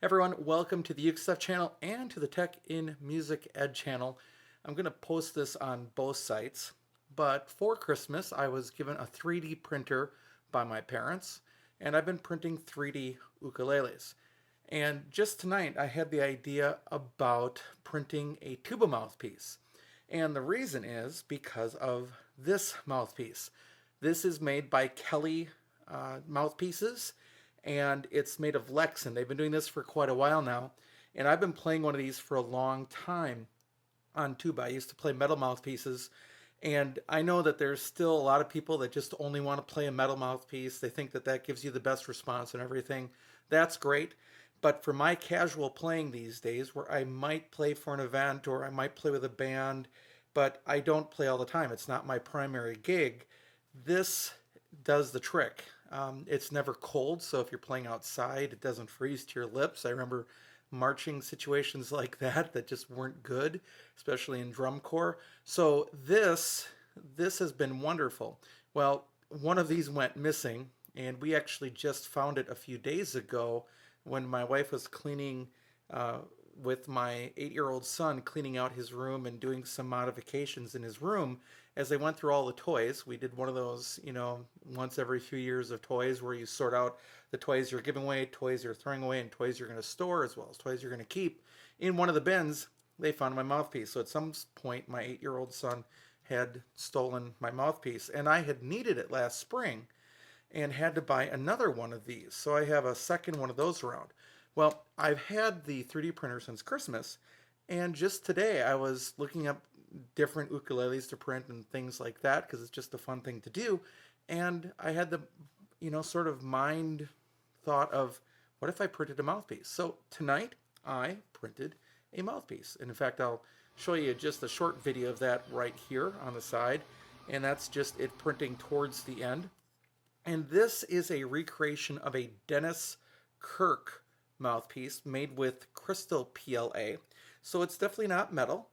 Everyone, welcome to the UkeStuff channel and to the TechinMusicEd channel. I'm going to post this on both sites, but for Christmas I was given a 3D printer by my parents, and I've been printing 3D ukuleles. And just tonight I had the idea about printing a tuba mouthpiece. And the reason is because of this mouthpiece. This is made by Kelly Mouthpieces, and it's made of Lexan. They've been doing this for quite a while now, and I've been playing one of these for a long time on tuba. I used to play metal mouthpieces, and I know that there's still a lot of people that just only want to play a metal mouthpiece. They think that that gives you the best response and everything. That's great, but for my casual playing these days, where I might play for an event or I might play with a band, but I don't play all the time, it's not my primary gig, this does the trick. It's never cold, so if you're playing outside, it doesn't freeze to your lips. I remember marching situations like that just weren't good, especially in drum corps. So this has been wonderful. Well, one of these went missing, and we actually just found it a few days ago when my wife was cleaning with my 8-year-old son, cleaning out his room and doing some modifications in his room. As they went through all the toys, we did one of those, once every few years of toys where you sort out the toys you're giving away, toys you're throwing away, and toys you're going to store, as well as toys you're going to keep. In one of the bins, they found my mouthpiece. So at some point, my 8-year-old son had stolen my mouthpiece, and I had needed it last spring and had to buy another one of these. So I have a second one of those around. Well, I've had the 3D printer since Christmas, and just today I was looking up different ukuleles to print and things like that because it's just a fun thing to do. And I had the, sort of mind thought of, what if I printed a mouthpiece? So tonight I printed a mouthpiece. And in fact, I'll show you just a short video of that right here on the side. And that's just it printing towards the end. And this is a recreation of a Dennis Kirk mouthpiece made with crystal PLA. So it's definitely not metal.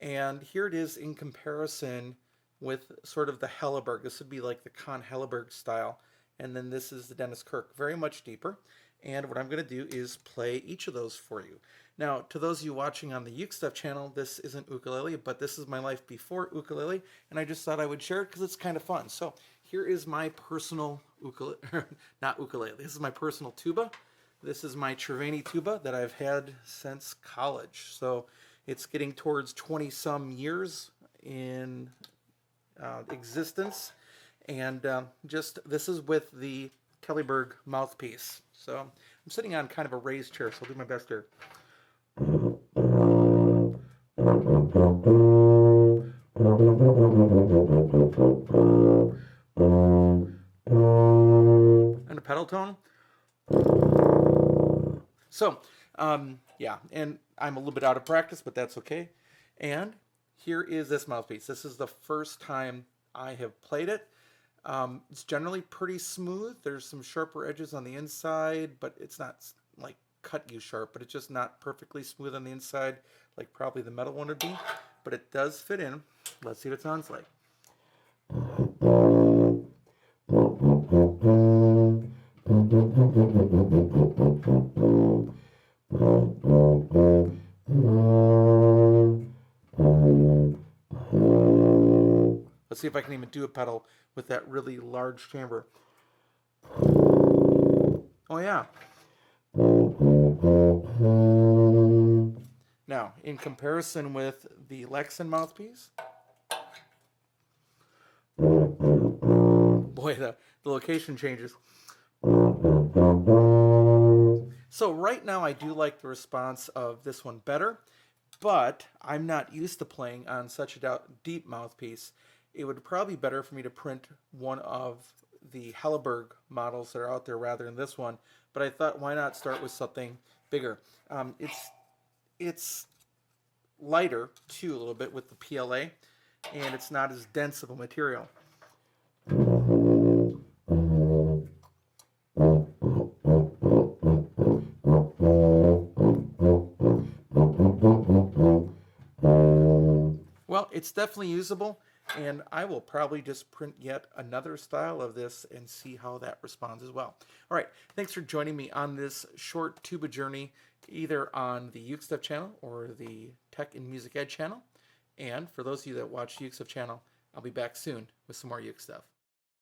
And here it is in comparison with sort of the Helleberg. This would be like the Con Helleberg style. And then this is the Dennis Kirk, very much deeper. And what I'm going to do is play each of those for you. Now, to those of you watching on the UkeStuff channel, this isn't ukulele, but this is my life before ukulele. And I just thought I would share it because it's kind of fun. So here is my personal ukulele, not ukulele, this is my personal tuba. This is my Trevani tuba that I've had since college. So it's getting towards 20-some years in existence. And this is with the Helleberg mouthpiece. So I'm sitting on kind of a raised chair, so I'll do my best here. And a pedal tone. So, yeah, and I'm a little bit out of practice, but that's okay. And here is this mouthpiece. This is the first time I have played it. It's generally pretty smooth. There's some sharper edges on the inside, but it's not like cut you sharp, but it's just not perfectly smooth on the inside like probably the metal one would be. But it does fit in. Let's see what it sounds like. Let's see if I can even do a pedal with that really large chamber. Oh yeah. Now, in comparison with the Lexan mouthpiece, boy, the location changes. So right now I do like the response of this one better, but I'm not used to playing on such a deep mouthpiece. It would probably be better for me to print one of the Helleberg models that are out there rather than this one, but I thought, why not start with something bigger? It's lighter too, a little bit with the PLA, and it's not as dense of a material. Well, it's definitely usable, And I will probably just print yet another style of this and see how that responds as well. All right, thanks for joining me on this short tuba journey, either on the UkeStuff channel or the Tech and Music Ed channel. And for those of you that watch the UkeStuff channel, I'll be back soon with some more Uke stuff.